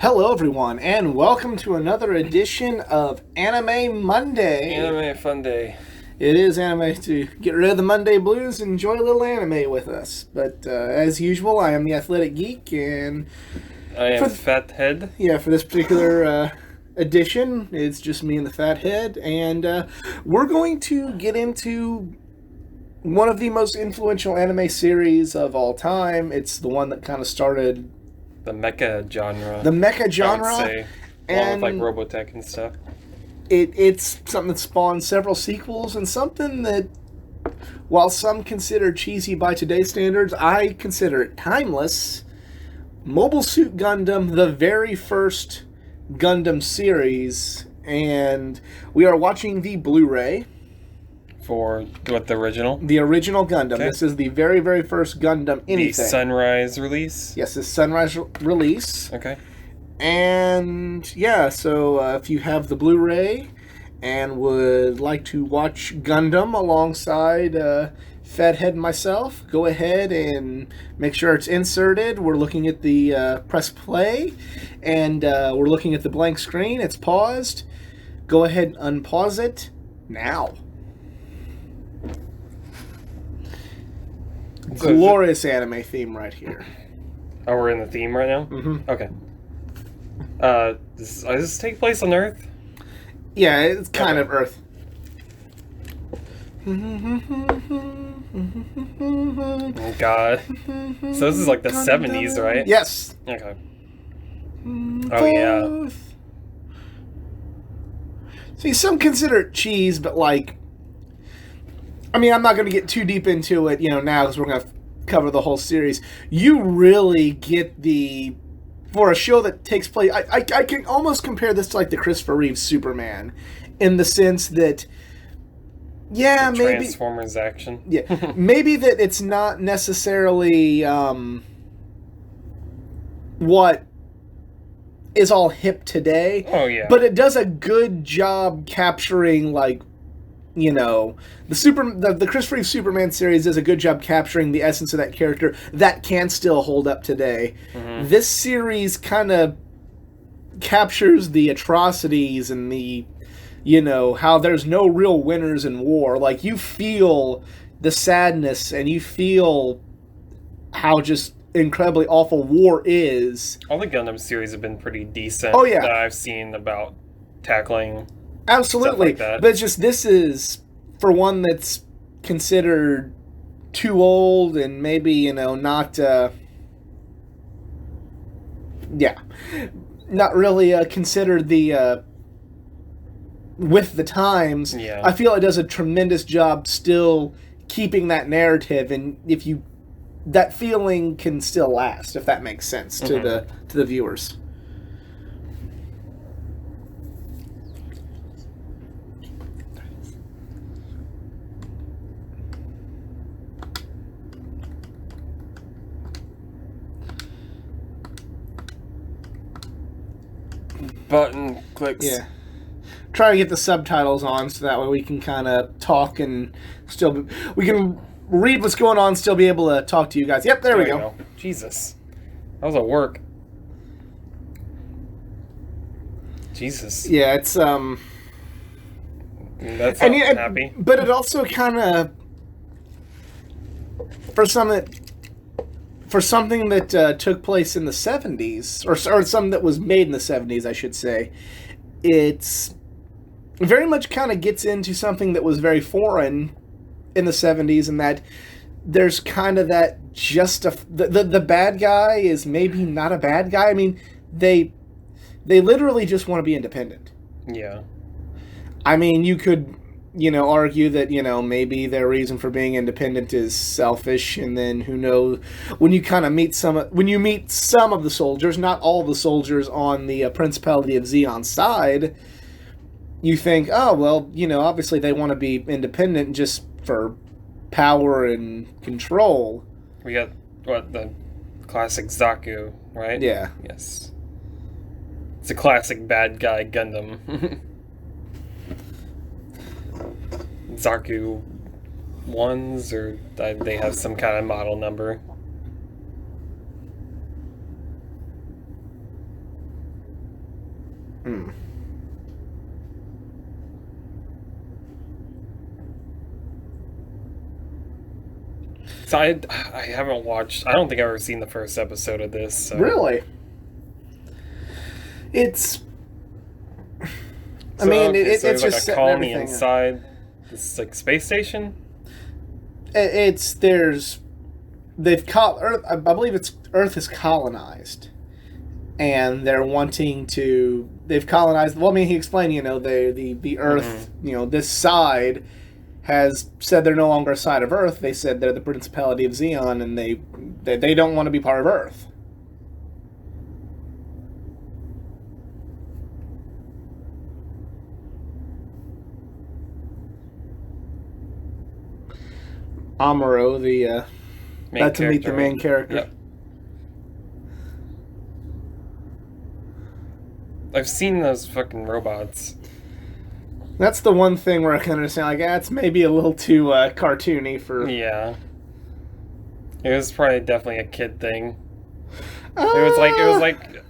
Hello, everyone, and welcome to another edition of Anime Monday. Anime Fun Day. It is anime to get rid of the Monday blues and enjoy a little anime with us. But as usual, I am the Athletic Geek, and I am Fat Head. for this particular edition, it's just me and the Fat Head, and we're going to get into one of the most influential anime series of all time. It's the one that kind of started The mecha genre. the mecha I would genre. say. And Along with like Robotech and stuff. it's something that spawned several sequels, and something that, while some consider cheesy by today's standards, I consider it timeless. Mobile Suit Gundam, the very first Gundam series, and we are watching the Blu-ray. For what, the original? The original Gundam. Okay. This is the very, very first Gundam anything. The Sunrise release? Yes, this Sunrise release. Okay. And yeah, so if you have the Blu-ray and would like to watch Gundam alongside Fathead and myself, go ahead and make sure it's inserted. We're looking at the press play, and we're looking at the blank screen. It's paused. Go ahead and unpause it now. Glorious anime theme right here. Oh, we're in the theme right now? Mm-hmm. Okay. Does this take place on Earth? Yeah, it's kind of Earth. Oh, God. So this is like the 70s, right? Yes. Okay. Oh, yeah. See, some consider it cheese, but like, I mean, I'm not going to get too deep into it, now, because we're going to cover the whole series. You really get for a show that takes place, I can almost compare this to like the Christopher Reeve Superman, in the sense that, yeah, maybe Transformers action. Yeah, maybe that it's not necessarily what is all hip today. Oh, yeah. But it does a good job capturing, like, the Christopher Reeve Superman series does a good job capturing the essence of that character that can still hold up today. Mm-hmm. This series kind of captures the atrocities and the, how there's no real winners in war. Like, you feel the sadness and you feel how just incredibly awful war is. All the Gundam series have been pretty decent. Oh, yeah. That I've seen about tackling. Absolutely. Like that. But it's just, this is, for one that's considered too old and maybe, not, not really considered the, with the times. Yeah. I feel it does a tremendous job still keeping that narrative, and that feeling can still last, if that makes sense to the viewers. Button clicks. Yeah. Try to get the subtitles on so that way we can kind of talk and we can read what's going on and still be able to talk to you guys. Yep, there we go. Jesus. That was a work. Jesus. Yeah, it's That's not happy. But it also kind of for something that took place in the 70s, or something that was made in the 70s, I should say, it's very much kind of gets into something that was very foreign in the 70s, and that there's kind of that the bad guy is maybe not a bad guy. I mean, they literally just want to be independent. Yeah. I mean, you could, argue that, maybe their reason for being independent is selfish, and then who knows, when you meet some of the soldiers, not all the soldiers on the Principality of Zeon's side, you think, oh, well, obviously they want to be independent just for power and control. We got, the classic Zaku, right? Yeah. Yes. It's a classic bad guy Gundam. Zaku 1s, or they have some kind of model number. Hmm. So I haven't watched. I don't think I've ever seen the first episode of this. So. Really? It's. I So, mean, okay, so it's there's like just a setting colony everything. inside this like space station. It's there's they've Earth. I believe it's Earth is colonized, and they're wanting to. They've colonized. Well, I mean, he explained. The Earth. This side has said they're no longer a side of Earth. They said they're the Principality of Xeon, and they don't want to be part of Earth. Amuro, the Main to meet the character, main right? character. Yep. I've seen those fucking robots. That's the one thing where I can understand, like, it's maybe a little too cartoony for. Yeah. It was probably definitely a kid thing. It was like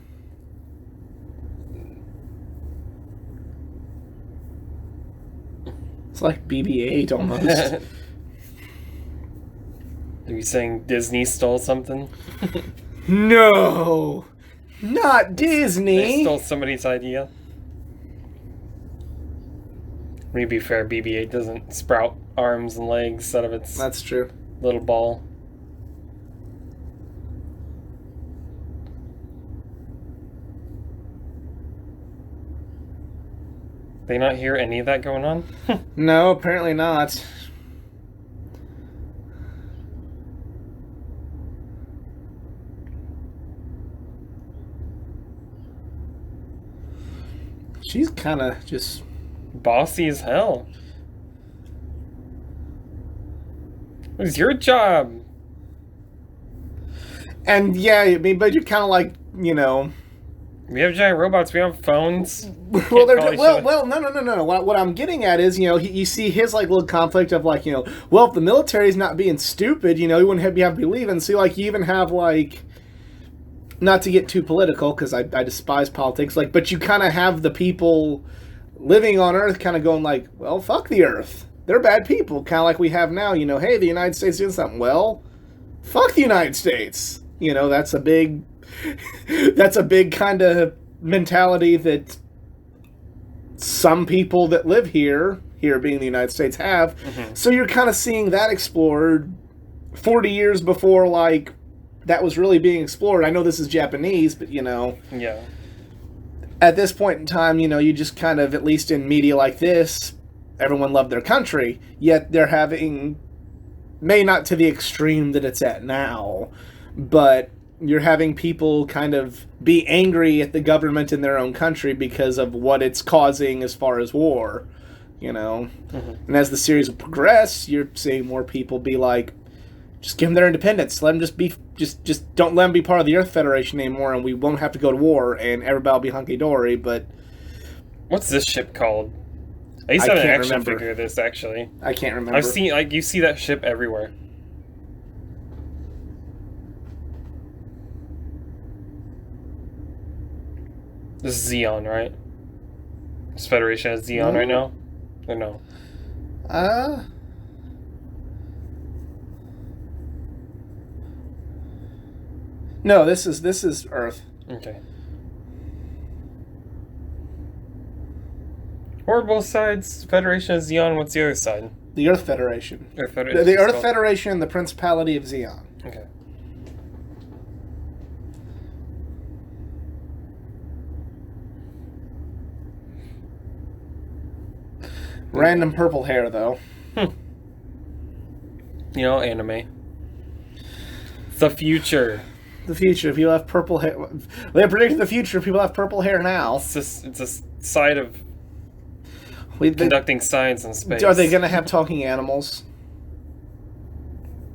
It's like BB-8 almost. Are you saying Disney stole something? No, not Disney. They stole somebody's idea. I mean, to be fair, BB-8 doesn't sprout arms and legs out of its That's true. little ball. They not hear any of that going on? No, apparently not. She's kind of just Bossy as hell. What's your job? And yeah, I mean, but you're kind of like, We have giant robots. We have phones. well, no. What I'm getting at is, you see his like little conflict of like, well, if the military's not being stupid, you wouldn't have to believe. And see, like, you even have like, not to get too political because I despise politics, like, but you kind of have the people living on Earth kind of going like, well, fuck the Earth. They're bad people, kind of like we have now. Hey, the United States doing something. Well, fuck the United States. That's a big. That's a big kind of mentality that some people that live here being the United States, have. Mm-hmm. So you're kind of seeing that explored 40 years before, like, that was really being explored. I know this is Japanese, but, Yeah. At this point in time, you just kind of, at least in media like this, everyone loved their country, yet they're having, may not to the extreme that it's at now, but you're having people kind of be angry at the government in their own country because of what it's causing as far as war, Mm-hmm. And as the series will progress, you're seeing more people be like, just give them their independence. Let them just be, just don't let them be part of the Earth Federation anymore, and we won't have to go to war, and everybody will be hunky-dory, but... What's this ship called? I used to have an action figure of this, actually. I can't remember. I've seen, like, you see that ship everywhere. This is Xeon, right? This Federation has Xeon right now? Or no? No, this is Earth. Okay. Or both sides? Federation has Xeon, what's the other side? The Earth Federation. Earth Federation. The Earth Federation and the Principality of Xeon. Okay. Random purple hair, though. Anime. It's the future. The future. People have purple hair. They predicted the future. People have purple hair now. It's a side of conducting science in space. Are they going to have talking animals?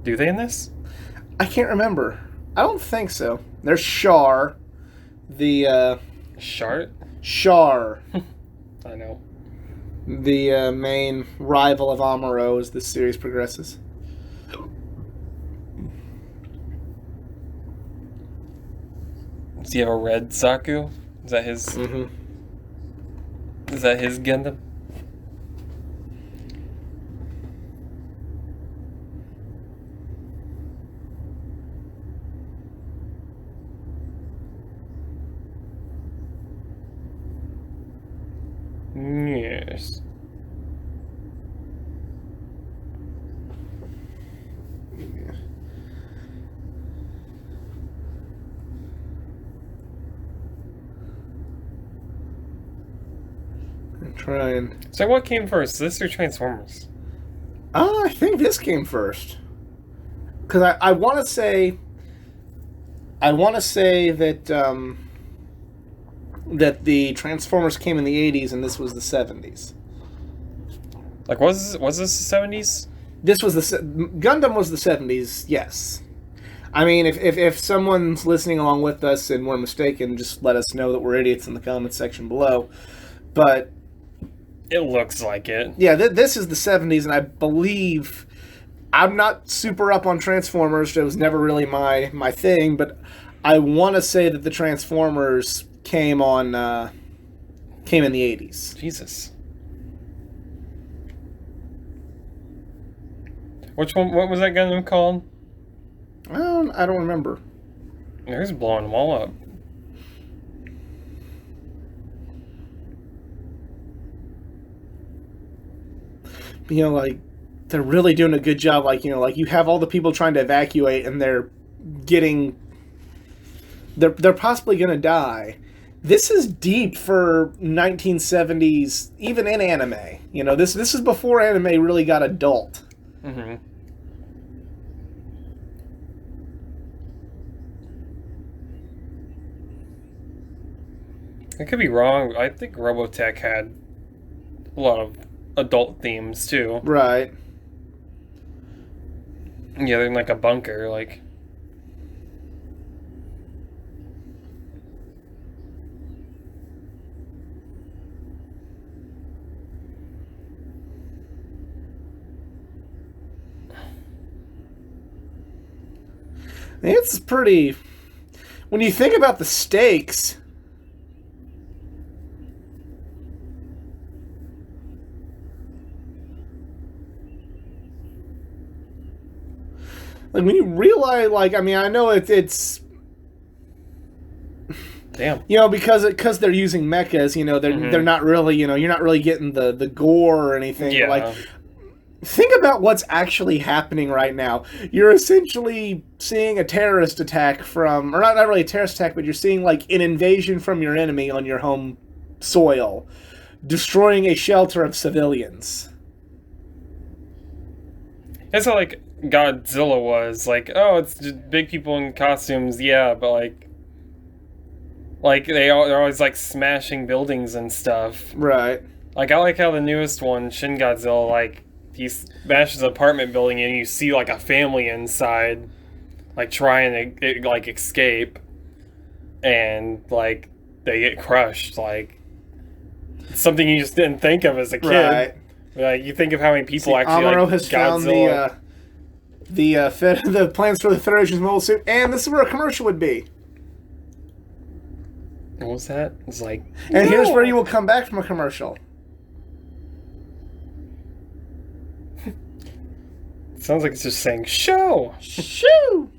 Do they in this? I can't remember. I don't think so. There's Char. The, Shart? Char. I know. The main rival of Amuro as the series progresses. Does he have a red Zaku? Is that his? Mm-hmm. Is that his Gundam? Yes. I'm trying. So what came first, this or Transformers? I think this came first. Because I want to say. I want to say that that the Transformers came in the 80s and this was the 70s. Like, was this the 70s? This was Gundam was the 70s, yes. I mean, if someone's listening along with us and we're mistaken, just let us know that we're idiots in the comments section below. But It looks like it. yeah, this is the 70s, and I believe I'm not super up on Transformers. It was never really my thing, but I want to say that the Transformers came in the 80s. Jesus. Which one? What was that Gundam called? I don't remember. He's blowing them all up. You know, like, they're really doing a good job. Like, you know, like you have all the people trying to evacuate, and they're possibly going to die. This is deep for 1970s, even in anime. You know, this is before anime really got adult. Mm-hmm. I could be wrong. I think Robotech had a lot of adult themes too. Right. Yeah, they're in like a bunker, like. It's pretty. When you think about the stakes. Like, when you realize, like, I mean, I know it's. Damn. You know, because they're using mechas, you know, they're not really, you know, you're not really getting the gore or anything. Yeah. Like, think about what's actually happening right now. You're essentially seeing a terrorist attack from, or not really a terrorist attack, but you're seeing, like, an invasion from your enemy on your home soil, destroying a shelter of civilians. That's how, like, Godzilla was. Like, oh, it's just big people in costumes, yeah, but, like they're always, like, smashing buildings and stuff. Right. Like, I like how the newest one, Shin Godzilla, like, he smashes an apartment building and you see, like, a family inside, like, trying to, like, escape. And, like, they get crushed. Like, it's something you just didn't think of as a kid. Right. Like, you think of how many people actually, Amuro like, has Godzilla. found the plans for the Federation's mobile suit, and this is where a commercial would be. What was that? It's like, And no! here's where you will come back from a commercial. Sounds like it's just saying, show! Shoo!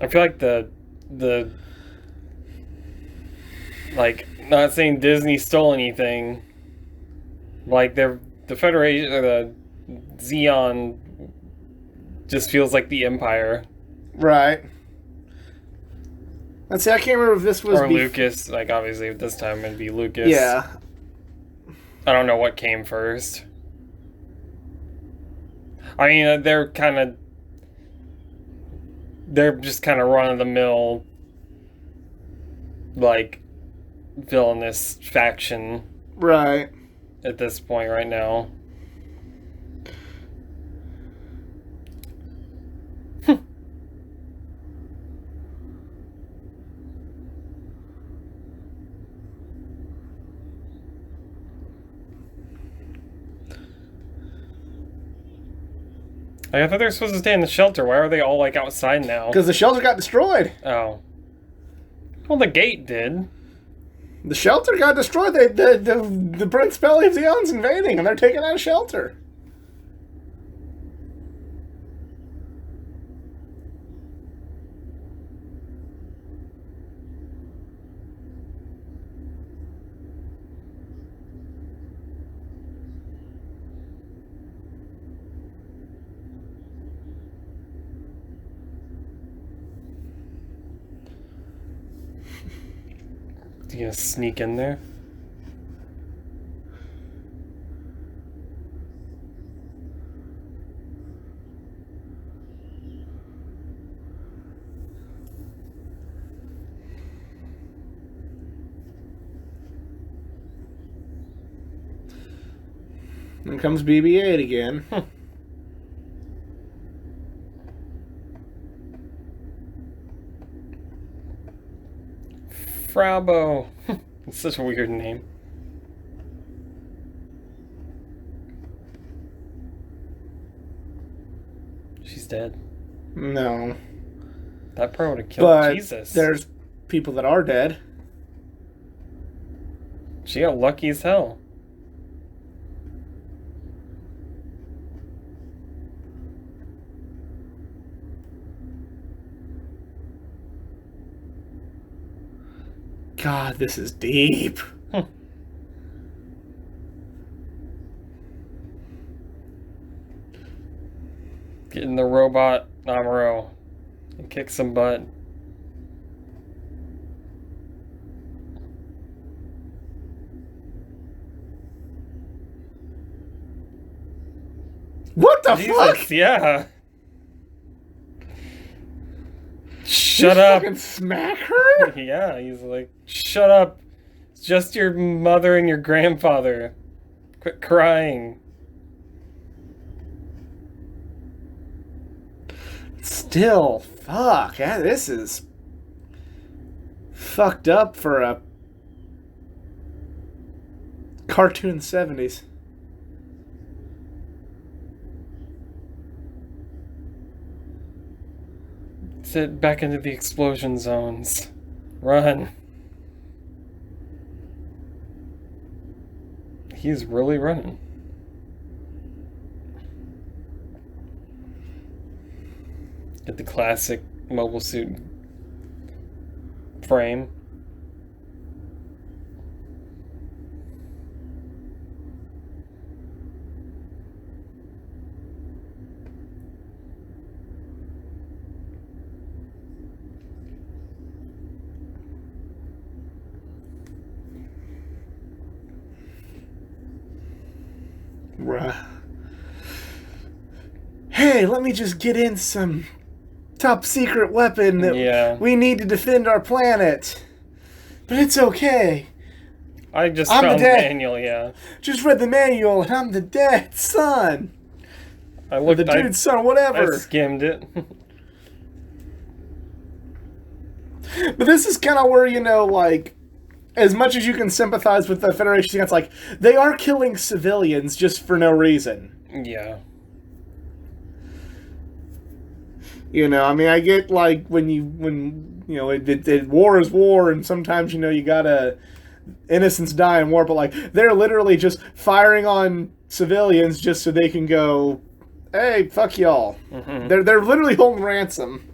I feel like the like, not saying Disney stole anything, like, the Federation, or the Xeon just feels like the Empire. Right. Let's see, I can't remember if this was... Or Lucas, like, obviously at this time it'd be Lucas. Yeah. I don't know what came first. I mean, they're just kind of run-of-the-mill, like, villainous faction. Right. At this point right now. I thought they were supposed to stay in the shelter. Why are they all, like, outside now? Because the shelter got destroyed. Oh. Well, the gate did. The shelter got destroyed. The Principality of Zeon's invading, and they're taking out a shelter. You gonna sneak in there? Here comes BB-8 again. Frabo. It's such a weird name. She's dead. No. That probably would have killed But Jesus. there's people that are dead. She got lucky as hell. God, this is deep. Get in the robot Amuro and kick some butt. What the Jesus, fuck? yeah. Just Shut up. fucking smack her? Yeah, he's like, shut up. It's just your mother and your grandfather. Quit crying. Still, fuck. Yeah, this is fucked up for a cartoon in the 70s. Sit back into the explosion zones. Run. He's really running. Get the classic mobile suit frame. Hey, let me just get in some top secret weapon that we need to defend our planet. But it's okay. I just I'm found the the dead. manual, yeah. Just read the manual and I'm the dead son. I Or looked the dude's son, or whatever. I skimmed it. But this is kind of where, you know, like, as much as you can sympathize with the Federation, it's like, they are killing civilians just for no reason. Yeah. You know, I mean, I get, like, when you know, war is war, and sometimes, you know, you gotta, innocents die in war, but, like, they're literally just firing on civilians just so they can go, hey, fuck y'all. Mm-hmm. They're literally holding ransom.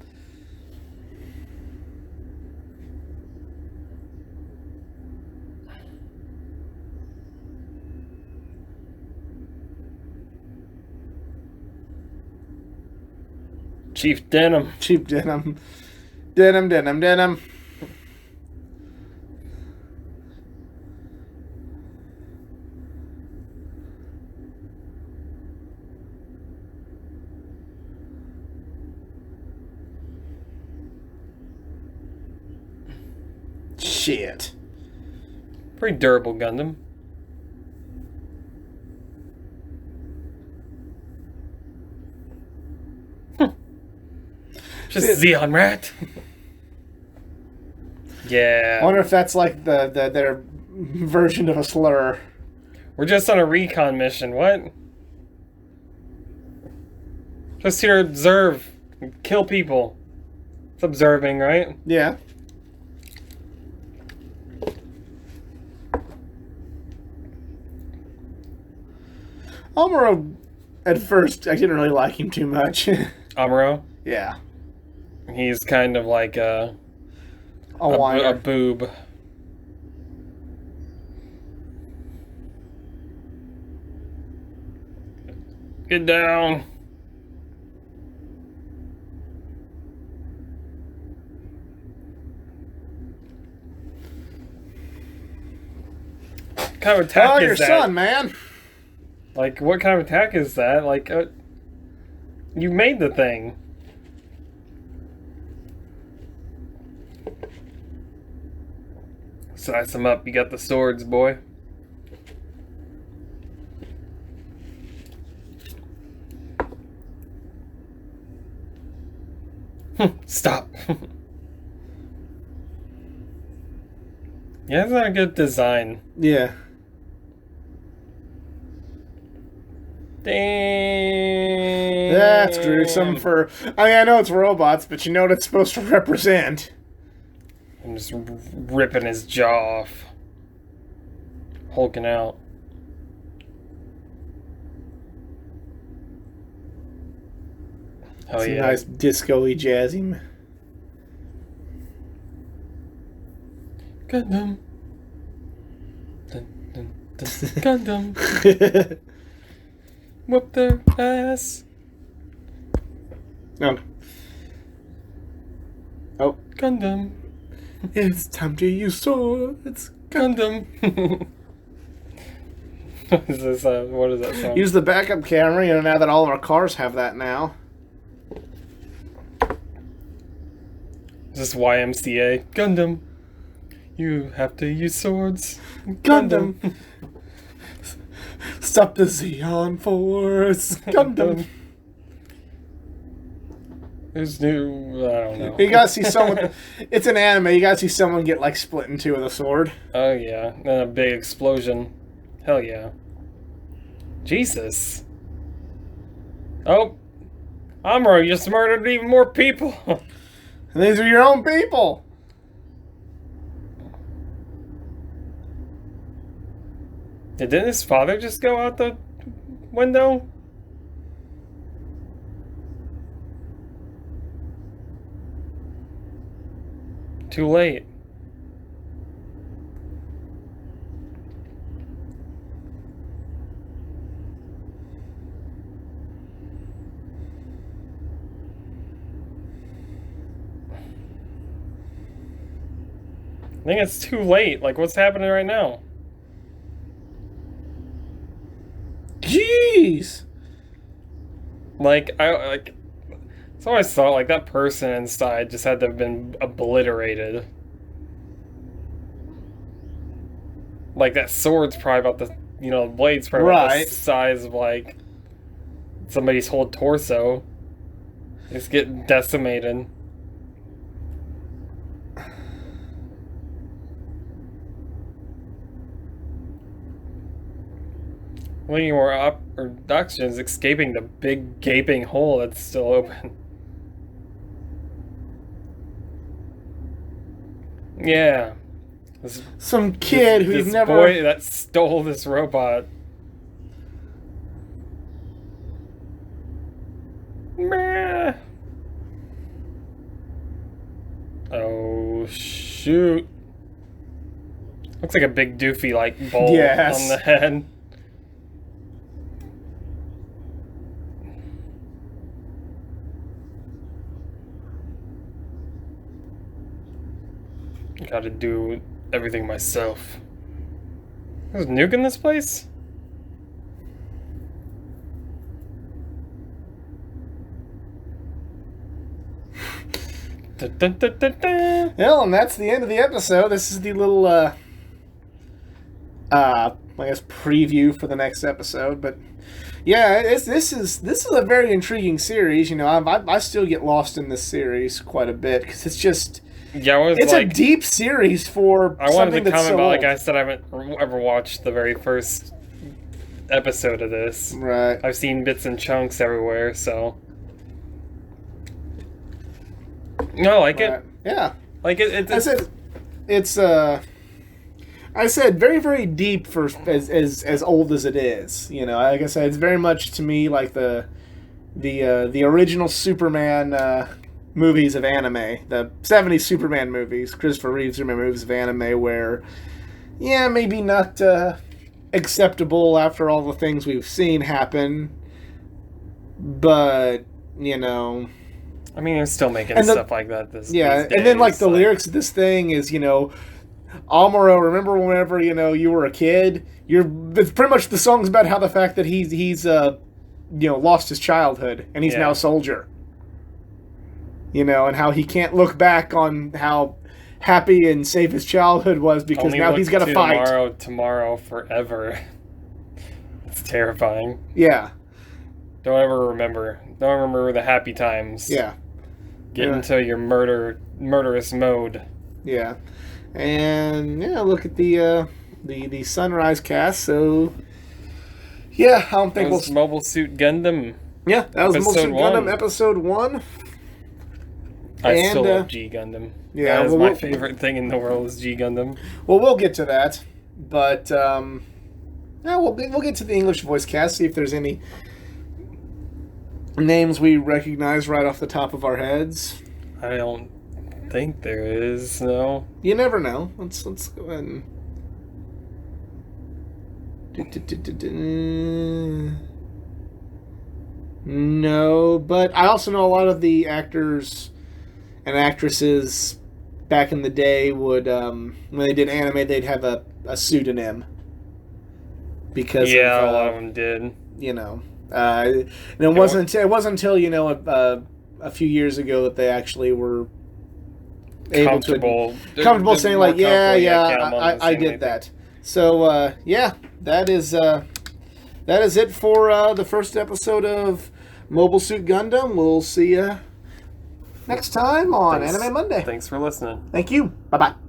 Chief Denim. Cheap denim. Denim. Shit. Pretty durable Gundam. Just Xeon Rat. Yeah. I wonder if that's like their version of a slur. We're just on a recon mission. What? Just here to observe, and kill people. It's observing, right? Yeah. Amuro, at first, I didn't really like him too much. Amuro. Yeah. He's kind of like a whiner. a boob. Get down. What kind of attack Oh, is your that? son, man. Like, what kind of attack is that? Like, you made the thing. Size him up. You got the swords, boy. Stop. Yeah, that's not a good design. Yeah. Damn. That's gruesome for... I mean, I know it's robots, but you know what it's supposed to represent. I'm just ripping his jaw off. Hulking out. Oh It's yeah. a nice disco-y jazzy. Gundam. Dun, dun, dun. Gundam. Whoop their ass. No. Oh. Gundam. It's time to use swords. Gundam. What is this? What is that song? Use the backup camera, you know, now that all of our cars have that now. Is this YMCA? Gundam. You have to use swords. Gundam. Stop the Xeon Force. Gundam. Who's new? I don't know. You gotta see someone... It's an anime. You gotta see someone get, like, split in two with a sword. Oh, yeah. Then a big explosion. Hell yeah. Jesus. Oh. Amuro, you just murdered even more people. And these are your own people. Didn't his father just go out the window? Too late. I think it's too late. Like, what's happening right now? Jeez. Like, so I always thought, like, that person inside just had to have been obliterated. Like, that sword's probably about the, the blade's probably about the Right. size of, like, somebody's whole torso. It's getting decimated. Looking more up, or oxygen is escaping the big gaping hole that's still open. Yeah. Some kid who this you've never... boy that stole this robot. Meh. Oh, shoot. Looks like a big doofy, like, bowl Yes. on the head. Gotta do everything myself. There's a nuke in this place? Dun, dun, dun, dun, dun. Well, and that's the end of the episode. This is the little, I guess, preview for the next episode. But yeah, this is a very intriguing series. You know, I still get lost in this series quite a bit because it's just Yeah, it's a deep series for I wanted something to that's comment, so but like old. I said, I haven't ever watched the very first episode of this. Right. I've seen bits and chunks everywhere, so No, I like it. Yeah. Like it. I said it's I said very, very deep for as old as it is. You know, like I said, it's very much to me like the original Superman movies of anime, the '70s Superman movies, Christopher Reeve's Superman movies of anime, where maybe not acceptable after all the things we've seen happen, but you know. I mean, they're still making stuff like that. These and days, then like the lyrics of this thing is Amuro, remember whenever you were a kid? It's pretty much the song's about how the fact that he's lost his childhood and he's now a soldier. And how he can't look back on how happy and safe his childhood was because now he's got to fight. Tomorrow, forever. It's terrifying. Yeah. Don't ever remember. Don't remember the happy times. Yeah. Get into your murderous mode. Yeah. And look at the Sunrise cast. So I don't think we'll Mobile Suit Gundam. Yeah, that was Mobile Suit Gundam episode 1. I still love G Gundam. Yeah, that is my favorite thing in the world is G Gundam. Well, we'll get to that, but we'll get to the English voice cast. See if there's any names we recognize right off the top of our heads. I don't think there is. No. You never know. Let's go ahead and. No, but I also know a lot of the actors and actresses back in the day would, when they did anime, they'd have a pseudonym. Because a lot of them did. And it wasn't until a few years ago that they actually were able comfortable saying like, I did that. So that is it for the first episode of Mobile Suit Gundam. We'll see you next time on Anime Monday. Thanks for listening. Thank you. Bye-bye.